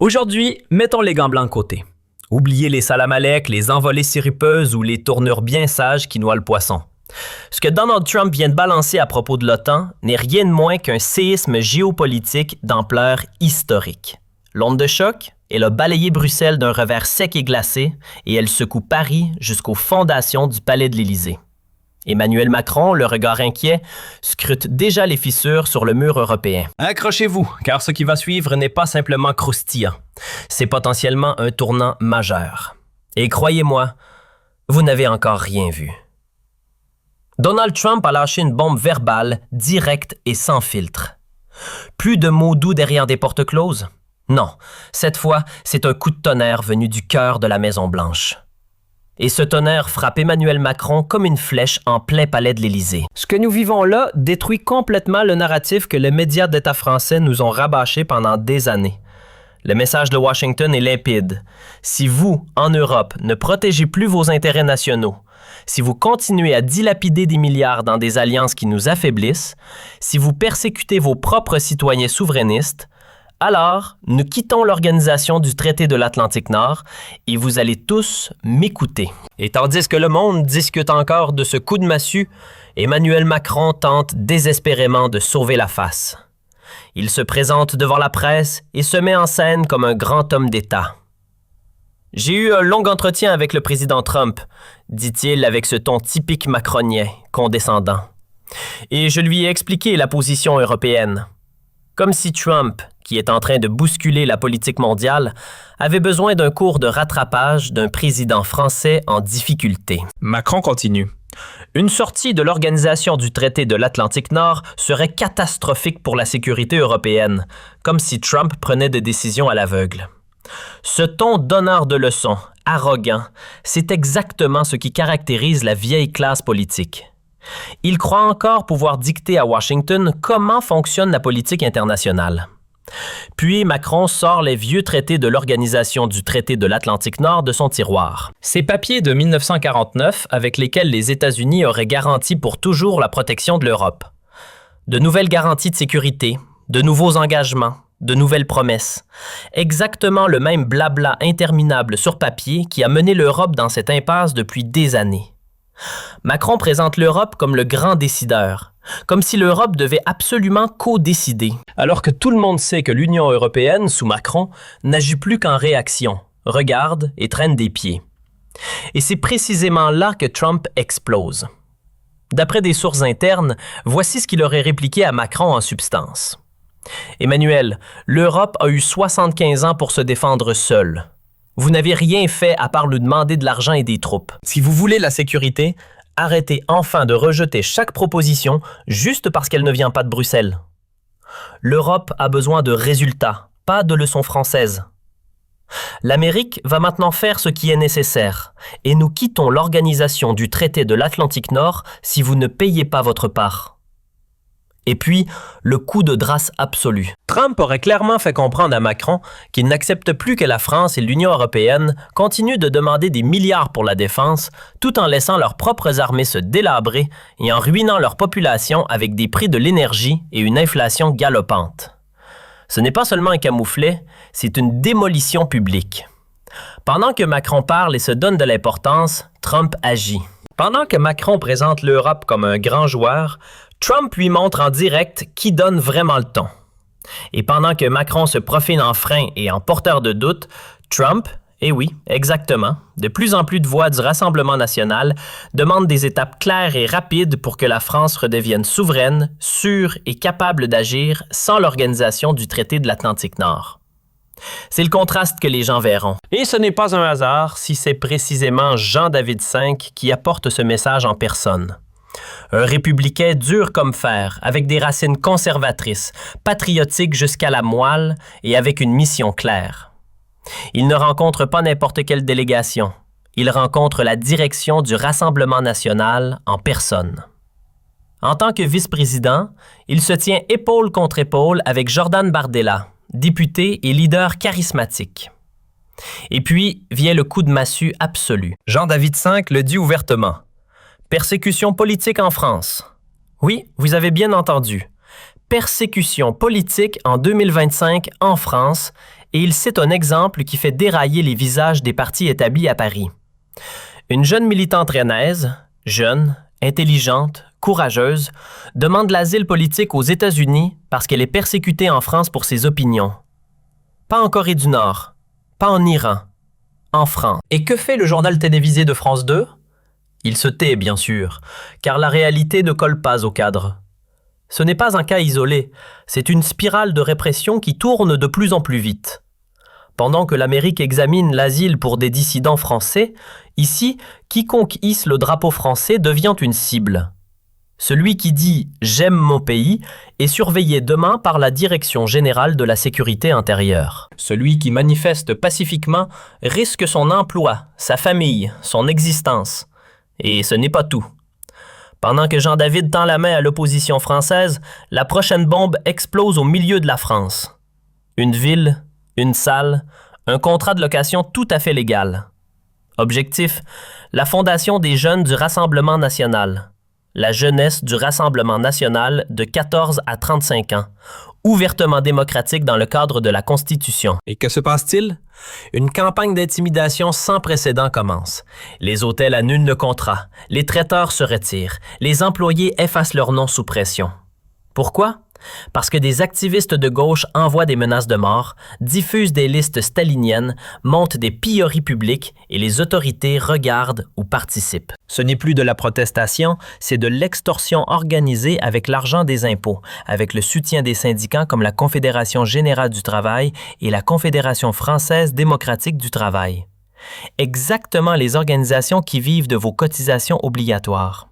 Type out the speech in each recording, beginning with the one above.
Aujourd'hui, mettons les gants blancs de côté. Oubliez les salamalek, les envolées sirupeuses ou les tournures bien sages qui noient le poisson. Ce que Donald Trump vient de balancer à propos de l'OTAN n'est rien de moins qu'un séisme géopolitique d'ampleur historique. L'onde de choc, elle a balayé Bruxelles d'un revers sec et glacé et elle secoue Paris jusqu'aux fondations du palais de l'Élysée. Emmanuel Macron, le regard inquiet, scrute déjà les fissures sur le mur européen. Accrochez-vous, car ce qui va suivre n'est pas simplement croustillant. C'est potentiellement un tournant majeur. Et croyez-moi, vous n'avez encore rien vu. Donald Trump a lâché une bombe verbale, directe et sans filtre. Plus de mots doux derrière des portes closes? Non, cette fois, c'est un coup de tonnerre venu du cœur de la Maison-Blanche. Et ce tonnerre frappe Emmanuel Macron comme une flèche en plein palais de l'Élysée. Ce que nous vivons là détruit complètement le narratif que les médias d'État français nous ont rabâché pendant des années. Le message de Washington est limpide. Si vous, en Europe, ne protégez plus vos intérêts nationaux, si vous continuez à dilapider des milliards dans des alliances qui nous affaiblissent, si vous persécutez vos propres citoyens souverainistes, alors, nous quittons l'organisation du traité de l'Atlantique Nord et vous allez tous m'écouter. Et tandis que le monde discute encore de ce coup de massue, Emmanuel Macron tente désespérément de sauver la face. Il se présente devant la presse et se met en scène comme un grand homme d'État. « J'ai eu un long entretien avec le président Trump », dit-il avec ce ton typique macronien, condescendant. « Et je lui ai expliqué la position européenne. » Comme si Trump, qui est en train de bousculer la politique mondiale, avait besoin d'un cours de rattrapage d'un président français en difficulté. Macron continue. Une sortie de l'organisation du traité de l'Atlantique Nord serait catastrophique pour la sécurité européenne, comme si Trump prenait des décisions à l'aveugle. Ce ton donneur de leçons, arrogant, c'est exactement ce qui caractérise la vieille classe politique. Il croit encore pouvoir dicter à Washington comment fonctionne la politique internationale. Puis Macron sort les vieux traités de l'Organisation du traité de l'Atlantique Nord de son tiroir. Ces papiers de 1949 avec lesquels les États-Unis auraient garanti pour toujours la protection de l'Europe. De nouvelles garanties de sécurité, de nouveaux engagements, de nouvelles promesses. Exactement le même blabla interminable sur papier qui a mené l'Europe dans cette impasse depuis des années. Macron présente l'Europe comme le grand décideur, comme si l'Europe devait absolument co-décider. Alors que tout le monde sait que l'Union européenne, sous Macron, n'agit plus qu'en réaction, regarde et traîne des pieds. Et c'est précisément là que Trump explose. D'après des sources internes, voici ce qu'il aurait répliqué à Macron en substance. « Emmanuel, l'Europe a eu 75 ans pour se défendre seule. Vous n'avez rien fait à part nous demander de l'argent et des troupes. Si vous voulez la sécurité, arrêtez enfin de rejeter chaque proposition juste parce qu'elle ne vient pas de Bruxelles. L'Europe a besoin de résultats, pas de leçons françaises. L'Amérique va maintenant faire ce qui est nécessaire et nous quittons l'organisation du traité de l'Atlantique Nord si vous ne payez pas votre part. » Et puis, le coup de grâce absolu. Trump aurait clairement fait comprendre à Macron qu'il n'accepte plus que la France et l'Union européenne continuent de demander des milliards pour la défense, tout en laissant leurs propres armées se délabrer et en ruinant leur population avec des prix de l'énergie et une inflation galopante. Ce n'est pas seulement un camouflet, c'est une démolition publique. Pendant que Macron parle et se donne de l'importance, Trump agit. Pendant que Macron présente l'Europe comme un grand joueur, Trump lui montre en direct qui donne vraiment le ton. Et pendant que Macron se profile en frein et en porteur de doute, Trump, et oui, exactement, de plus en plus de voix du Rassemblement national, demande des étapes claires et rapides pour que la France redevienne souveraine, sûre et capable d'agir sans l'organisation du traité de l'Atlantique Nord. C'est le contraste que les gens verront. Et ce n'est pas un hasard si c'est précisément Jean-David V qui apporte ce message en personne. Un républicain dur comme fer, avec des racines conservatrices, patriotique jusqu'à la moelle et avec une mission claire. Il ne rencontre pas n'importe quelle délégation. Il rencontre la direction du Rassemblement national en personne. En tant que vice-président, il se tient épaule contre épaule avec Jordan Bardella, député et leader charismatique. Et puis vient le coup de massue absolu. Jean-David V le dit ouvertement. Persécution politique en France. Oui, vous avez bien entendu. Persécution politique en 2025 en France et il cite un exemple qui fait dérailler les visages des partis établis à Paris. Une jeune militante rennaise, jeune, intelligente, courageuse, demande l'asile politique aux États-Unis parce qu'elle est persécutée en France pour ses opinions. Pas en Corée du Nord, pas en Iran, en France. Et que fait le journal télévisé de France 2? Il se tait, bien sûr, car la réalité ne colle pas au cadre. Ce n'est pas un cas isolé, c'est une spirale de répression qui tourne de plus en plus vite. Pendant que l'Amérique examine l'asile pour des dissidents français, ici, quiconque hisse le drapeau français devient une cible. Celui qui dit « J'aime mon pays » est surveillé demain par la Direction générale de la sécurité intérieure. Celui qui manifeste pacifiquement risque son emploi, sa famille, son existence. Et ce n'est pas tout. Pendant que Jean-David tend la main à l'opposition française, la prochaine bombe explose au milieu de la France. Une ville, une salle, un contrat de location tout à fait légal. Objectif, la fondation des jeunes du Rassemblement national. La jeunesse du Rassemblement national de 14 à 35 ans, ouvertement démocratique dans le cadre de la Constitution. Et que se passe-t-il? Une campagne d'intimidation sans précédent commence. Les hôtels annulent le contrat, les traiteurs se retirent, les employés effacent leur nom sous pression. Pourquoi? Parce que des activistes de gauche envoient des menaces de mort, diffusent des listes staliniennes, montent des pillories publiques et les autorités regardent ou participent. Ce n'est plus de la protestation, c'est de l'extorsion organisée avec l'argent des impôts, avec le soutien des syndicats comme la Confédération générale du travail et la Confédération française démocratique du travail. Exactement les organisations qui vivent de vos cotisations obligatoires.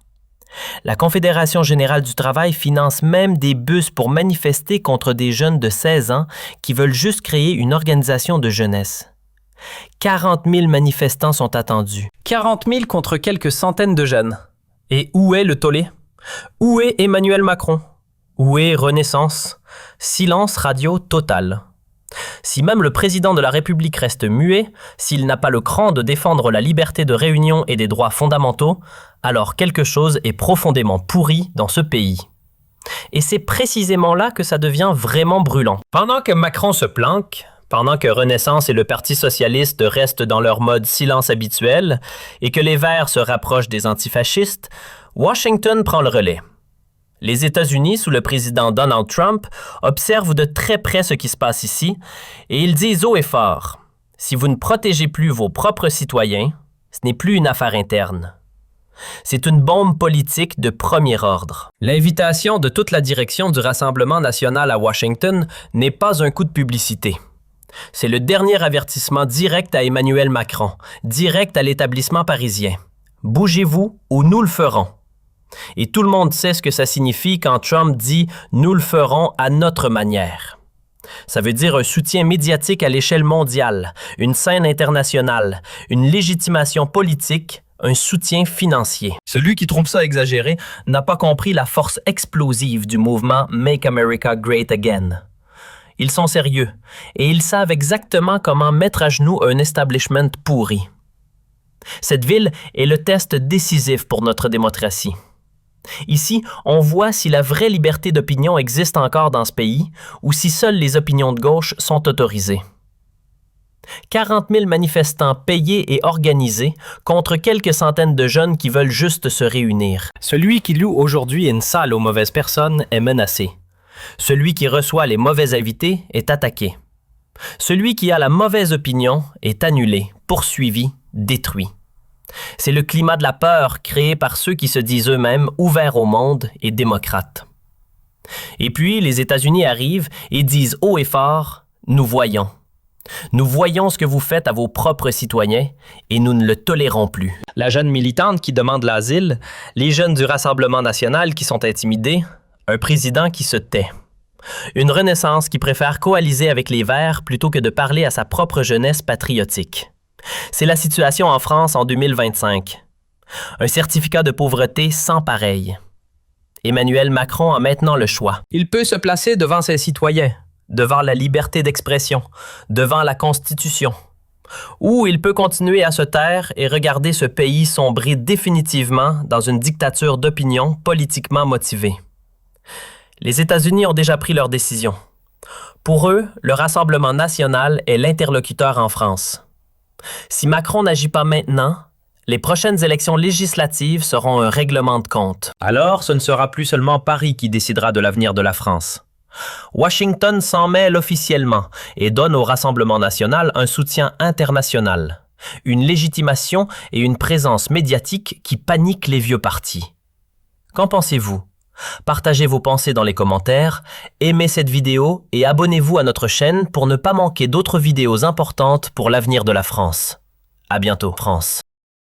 La Confédération générale du travail finance même des bus pour manifester contre des jeunes de 16 ans qui veulent juste créer une organisation de jeunesse. 40 000 manifestants sont attendus. 40 000 contre quelques centaines de jeunes. Et où est le tollé? Où est Emmanuel Macron? Où est Renaissance? Silence radio total. Si même le président de la République reste muet, s'il n'a pas le cran de défendre la liberté de réunion et des droits fondamentaux, alors quelque chose est profondément pourri dans ce pays. Et c'est précisément là que ça devient vraiment brûlant. Pendant que Macron se planque, pendant que Renaissance et le Parti socialiste restent dans leur mode silence habituel et que les Verts se rapprochent des antifascistes, Washington prend le relais. Les États-Unis, sous le président Donald Trump, observent de très près ce qui se passe ici et ils disent haut et fort, « Si vous ne protégez plus vos propres citoyens, ce n'est plus une affaire interne. » C'est une bombe politique de premier ordre. L'invitation de toute la direction du Rassemblement national à Washington n'est pas un coup de publicité. C'est le dernier avertissement direct à Emmanuel Macron, direct à l'établissement parisien. Bougez-vous ou nous le ferons. Et tout le monde sait ce que ça signifie quand Trump dit « nous le ferons à notre manière ». Ça veut dire un soutien médiatique à l'échelle mondiale, une scène internationale, une légitimation politique, un soutien financier. Celui qui trouve ça exagéré n'a pas compris la force explosive du mouvement « Make America Great Again ». Ils sont sérieux et ils savent exactement comment mettre à genoux un establishment pourri. Cette ville est le test décisif pour notre démocratie. Ici, on voit si la vraie liberté d'opinion existe encore dans ce pays ou si seules les opinions de gauche sont autorisées. 40 000 manifestants payés et organisés contre quelques centaines de jeunes qui veulent juste se réunir. Celui qui loue aujourd'hui une salle aux mauvaises personnes est menacé. Celui qui reçoit les mauvais invités est attaqué. Celui qui a la mauvaise opinion est annulé, poursuivi, détruit. C'est le climat de la peur créé par ceux qui se disent eux-mêmes ouverts au monde et démocrates. Et puis, les États-Unis arrivent et disent haut et fort « Nous voyons. Nous voyons ce que vous faites à vos propres citoyens et nous ne le tolérons plus. » La jeune militante qui demande l'asile, les jeunes du Rassemblement national qui sont intimidés, un président qui se tait. Une Renaissance qui préfère coaliser avec les Verts plutôt que de parler à sa propre jeunesse patriotique. C'est la situation en France en 2025. Un certificat de pauvreté sans pareil. Emmanuel Macron a maintenant le choix. Il peut se placer devant ses citoyens, devant la liberté d'expression, devant la Constitution. Ou il peut continuer à se taire et regarder ce pays sombrer définitivement dans une dictature d'opinion politiquement motivée. Les États-Unis ont déjà pris leur décision. Pour eux, le Rassemblement national est l'interlocuteur en France. Si Macron n'agit pas maintenant, les prochaines élections législatives seront un règlement de compte. Alors, ce ne sera plus seulement Paris qui décidera de l'avenir de la France. Washington s'en mêle officiellement et donne au Rassemblement national un soutien international, une légitimation et une présence médiatique qui paniquent les vieux partis. Qu'en pensez-vous? Partagez vos pensées dans les commentaires, aimez cette vidéo et abonnez-vous à notre chaîne pour ne pas manquer d'autres vidéos importantes pour l'avenir de la France. À bientôt, France.